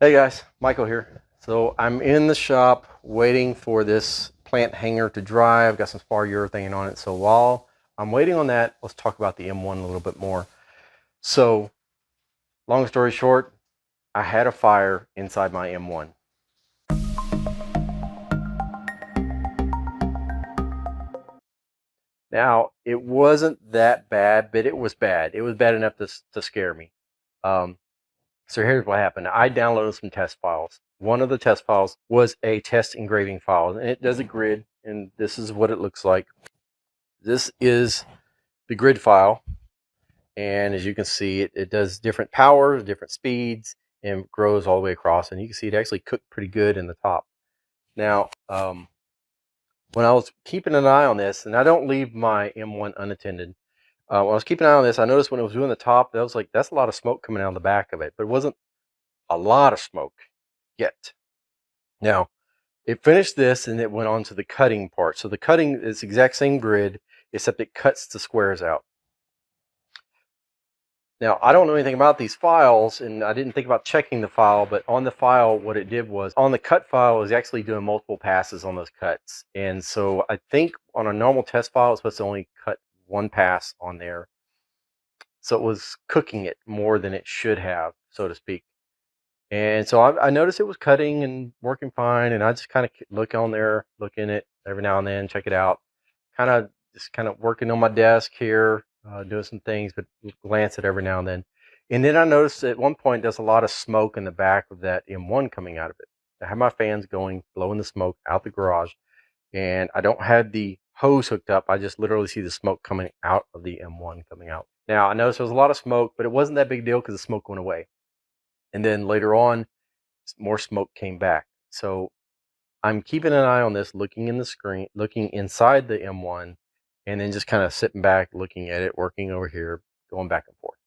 Hey guys, Michael here. So I'm in the shop waiting for this plant hanger to dry. I've got some spar urethane on it. So while I'm waiting on that, let's talk about the M1 a little bit more. So long story short, I had a fire inside my M1. Now, it wasn't that bad, but it was bad. It was bad enough to scare me. Um, So here's what happened. I downloaded some test files. One of the test files was a test engraving file, and it does a grid, and this is what it looks like. This is the grid file, and as you can see, it does different powers, different speeds, and grows all the way across. And you can see it actually cooked pretty good in the top. Now, when I was keeping an eye on this, and I don't leave my M1 unattended, when I was keeping an eye on this, I noticed when it was doing the top, that was like, that's a lot of smoke coming out of the back of it, but it wasn't a lot of smoke yet. Now, it finished this and it went on to the cutting part. So the cutting is the exact same grid, except it cuts the squares out. Now, I don't know anything about these files, and I didn't think about checking the file, but on the file, what it did was, on the cut file, it was actually doing multiple passes on those cuts. And so I think on a normal test file, it's supposed to only cut one pass on there. So it was cooking it more than it should have, so to speak. And so I noticed it was cutting and working fine, and I just kind of look on there, look in it every now and then, check it out. Just kind of working on my desk here, doing some things, but glance at every now and then. And then I noticed at one point there's a lot of smoke in the back of that M1 coming out of it. I have my fans going, blowing the smoke out the garage, and I don't have the hose hooked up. I just literally see the smoke coming out of the M1 coming out. Now I noticed there was a lot of smoke, but it wasn't that big deal because the smoke went away. And then later on, more smoke came back. So I'm keeping an eye on this, looking in the screen, looking inside the M1, and then just kind of sitting back, looking at it, working over here, going back and forth.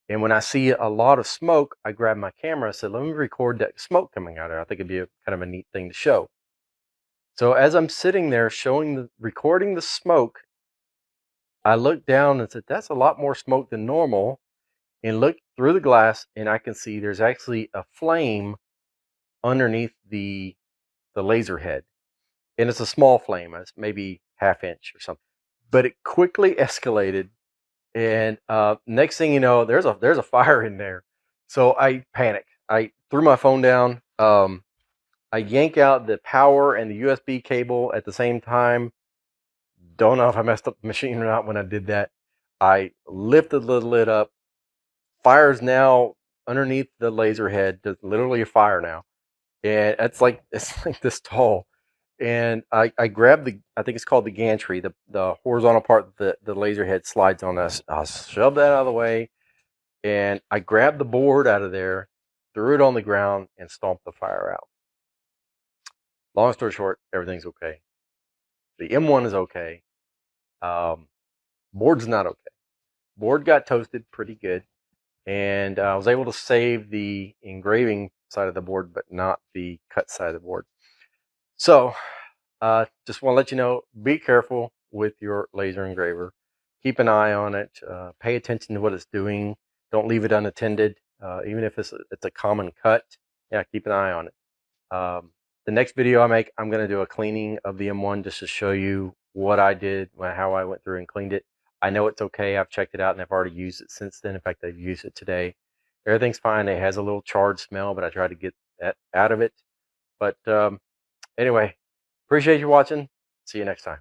And when I see a lot of smoke, I grab my camera. I said, let me record that smoke coming out of it. I think it'd be kind of a neat thing to show. So as I'm sitting there recording the smoke, I looked down and said, that's a lot more smoke than normal. And look through the glass, and I can see there's actually a flame underneath the laser head, and it's a small flame. It's maybe half inch or something, but it quickly escalated. And next thing you know, there's a fire in there. So I panic. I threw my phone down. I yank out the power and the USB cable at the same time. Don't know if I messed up the machine or not when I did that. I lifted the lid up. Fire's now underneath the laser head. There's literally a fire now, and it's like this tall. And I grabbed I think it's called the gantry, the horizontal part that the laser head slides on us. I shoved that out of the way, and I grabbed the board out of there, threw it on the ground, and stomped the fire out. Long story short, everything's okay. The M1 is okay. Um, Board's not okay. Board got toasted pretty good, and I was able to save the engraving side of the board, but not the cut side of the board. So just want to let you know, be careful with your laser engraver. Keep an eye on it. Pay attention to what it's doing. Don't leave it unattended. Even if it's a common cut, yeah, keep an eye on it. The next video I make, I'm going to do a cleaning of the M1 just to show you what I did, how I went through and cleaned it. I know it's okay. I've checked it out and I've already used it since then. In fact, I've used it today. Everything's fine. It has a little charred smell, but I tried to get that out of it. But anyway, appreciate you watching. See you next time.